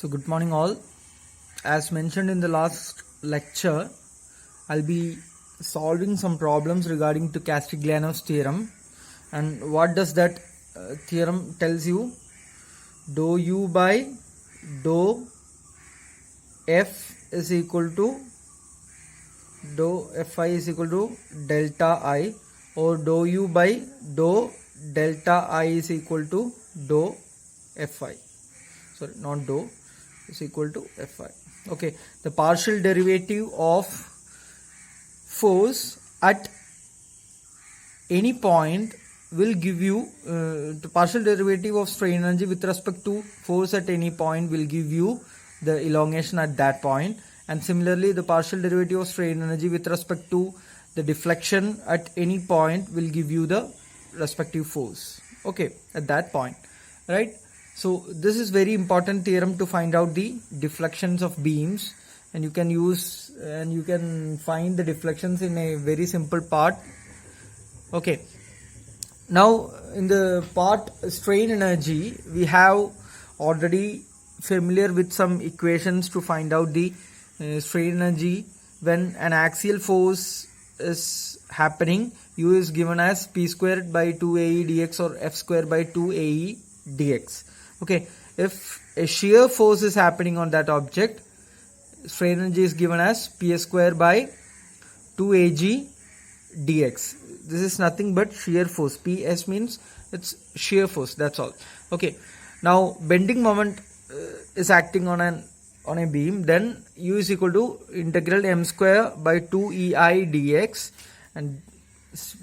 So good morning all. As mentioned in the last lecture, I'll be solving some problems regarding to Castigliano's theorem. And what does that theorem tells you? Dou u by dou f is equal to dou fi is equal to delta I, or dou u by dou delta I is equal to dou fi. Sorry, not dou, is equal to fi. Okay, the partial derivative of force at any point will give you the partial derivative of strain energy with respect to force at any point will give you the elongation at that point, and similarly the partial derivative of strain energy with respect to the deflection at any point will give you the respective force, okay, at that point, right? So this is very important theorem to find out the deflections of beams, and you can use and you can find the deflections in a very simple part. Okay, now in the part strain energy, we have already familiar with some equations to find out the strain energy when an axial force is happening. U is given as p squared by 2ae dx or f squared by 2ae dx. Okay, if a shear force is happening on that object, strain energy is given as p square by 2ag dx. This is nothing but shear force. Ps means it's shear force, that's all. Okay, now bending moment is acting on a beam, then u is equal to integral m square by 2ei dx, and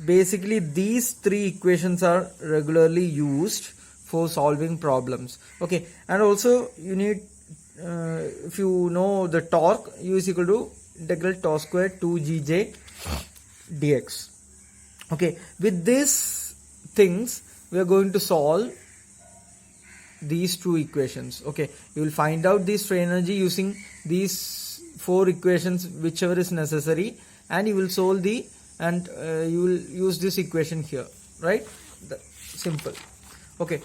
basically these three equations are regularly used for solving problems. Okay, and also you need if you know the torque, u is equal to integral tau square 2gj dx. Okay, with these things we are going to solve these two equations. Okay, you will find out the strain energy using these four equations, whichever is necessary, and you will solve the and you will use this equation here, right? Simple. Okay,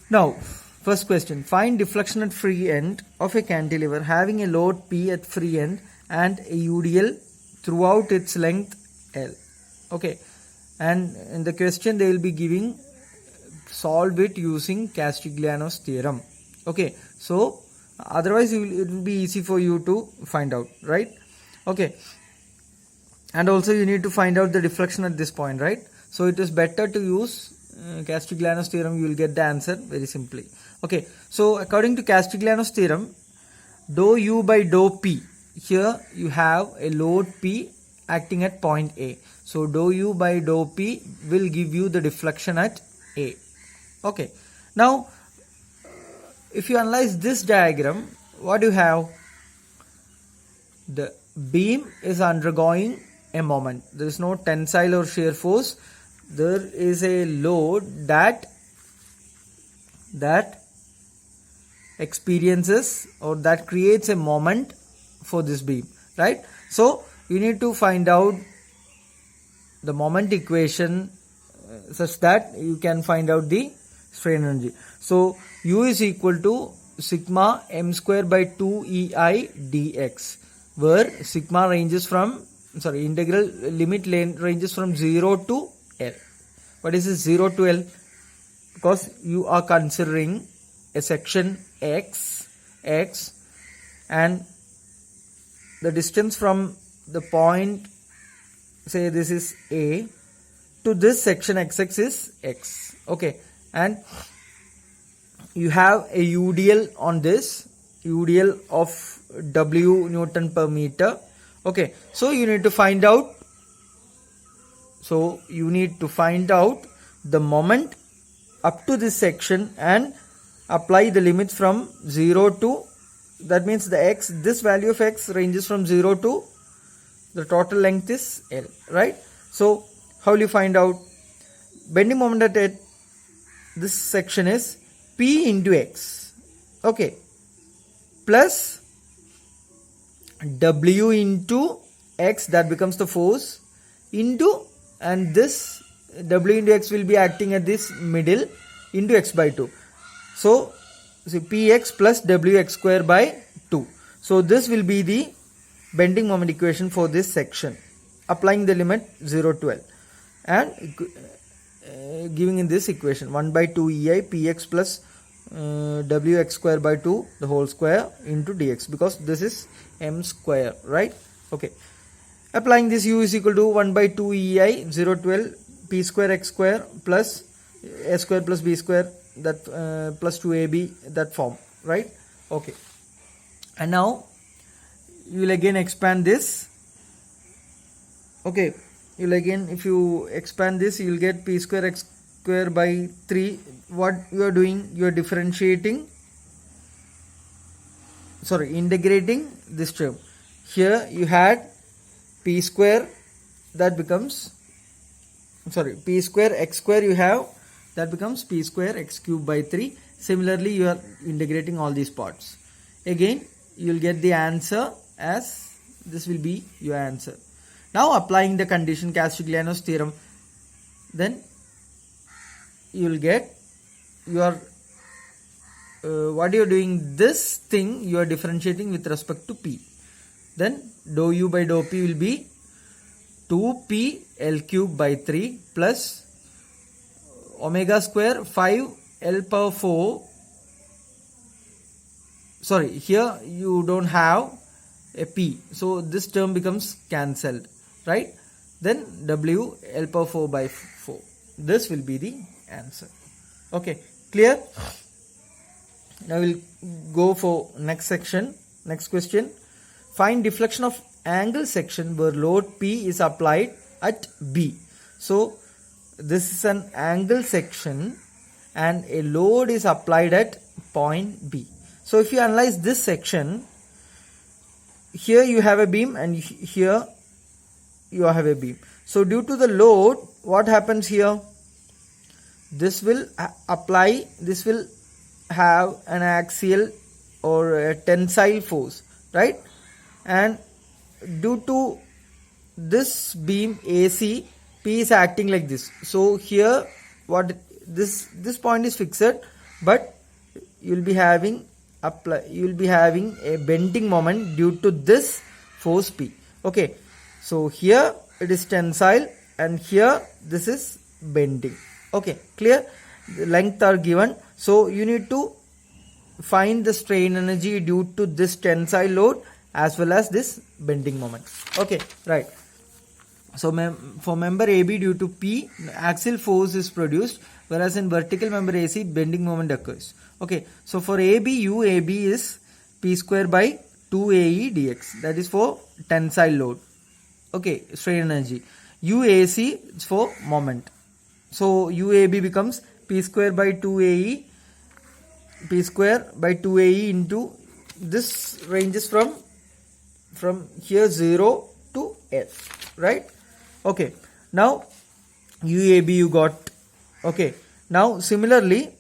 now first question, find deflection at free end of a cantilever having a load P at free end and a UDL throughout its length L. Okay, and in the question they will be giving solve it using Castigliano's theorem. Okay, so otherwise it will be easy for you to find out, right? Okay, and also you need to find out the deflection at this point, right? So it is better to use Castigliano's theorem. You will get the answer very simply. Okay, so according to Castigliano's theorem, dou u by dou p, here you have a load P acting at point A. So dou u by dou p will give you the deflection at A. Okay, now if you analyze this diagram, what do you have? The beam is undergoing a moment. There is no tensile or shear force. There is a load that experiences or that creates a moment for this beam, right? So you need to find out the moment equation such that you can find out the strain energy. So u is equal to sigma m square by 2ei dx, where sigma ranges from integral limit ranges from 0 to L. What is this 0 to L? Because you are considering a section x, and the distance from the point, say this is A, to this section xx is x. Okay, and you have a UDL on this, UDL of W Newton per meter. Okay, so you need to find out the moment up to this section and apply the limits from 0 to, that means the x, this value of x ranges from 0 to the total length is L, right? So how will you find out? Bending moment at this section is P into x, okay, plus W into x, that becomes the force, into, and this W into x will be acting at this middle, into x by 2. So see, px plus wx square by 2. So this will be the bending moment equation for this section, applying the limit 0 to L and giving in this equation 1 by 2 ei px plus wx square by 2 the whole square into dx, because this is m square, right? Okay, applying this, u is equal to 1 by 2 ei 0 to L p square x square plus a square plus b square, that plus 2ab, that form, right? Okay, and now you will again expand this. Okay, you'll again, if you expand this, you will get p square x square by 3. What you are doing, you are differentiating, integrating this term. Here you had p square, that becomes p square x square you have, that becomes p square x cube by 3. Similarly, you are integrating all these parts. Again, you will get the answer as this will be your answer. Now applying the condition, Castigliano's theorem, then you will get your what you are doing, this thing you are differentiating with respect to p. Then dou u by dou p will be 2p L cube by 3 plus omega square 5 L power 4. Sorry, here you don't have a p, so this term becomes cancelled, right? Then w L power 4 by 4. This will be the answer. Okay, clear? Now we'll go for next section. Next question. Find deflection of angle section where load P is applied at B. So this is an angle section and a load is applied at point B. So if you analyze this section, here you have a beam and here you have a beam. So due to the load, what happens here? This will apply, this will have an axial or a tensile force, right? And due to this beam AC, P is acting like this. So here what this point is fixed, but you will be having a bending moment due to this force P. Okay, so here it is tensile and here this is bending. Okay, clear? The length are given, so you need to find the strain energy due to this tensile load as well as this bending moment. Okay, right. So for member AB, due to P, axial force is produced, whereas in vertical member AC, bending moment occurs. Okay, so for AB, UAB is P square by 2AE dx, that is for tensile load. Okay, strain energy. UAC is for moment. So UAB becomes P square by 2AE, P square by 2AE into, this ranges from here 0 to L, right? Okay, now UAB you got. Okay, now similarly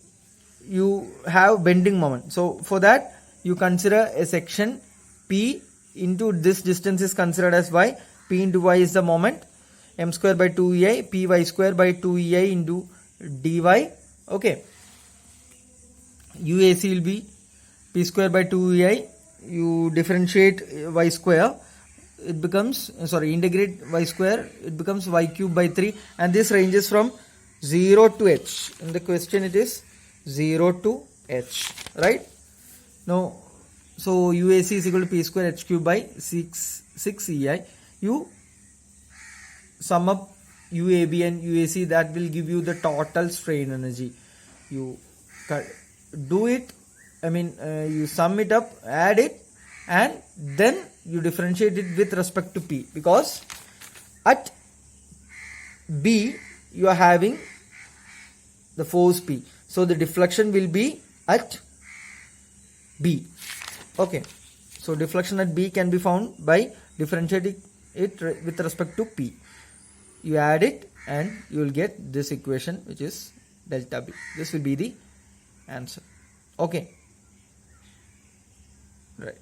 you have bending moment. So for that you consider a section P into this distance is considered as y. P into y is the moment, m square by 2ei, py square by 2ei into dy. Okay, UAC will be P square by 2ei. You differentiate y square, it becomes, integrate y square, it becomes y cube by 3, and this ranges from 0 to h. In the question it is 0 to h, right? Now, so UAC is equal to P square h cube by 6 ei. You sum up UAB and UAC, that will give you the total strain energy. You do it, you sum it up, add it, and then you differentiate it with respect to P, because at B you are having the force P, so the deflection will be at B. Okay, so deflection at B can be found by differentiating it with respect to P. You add it and you will get this equation, which is delta B. This will be the answer. Okay, right.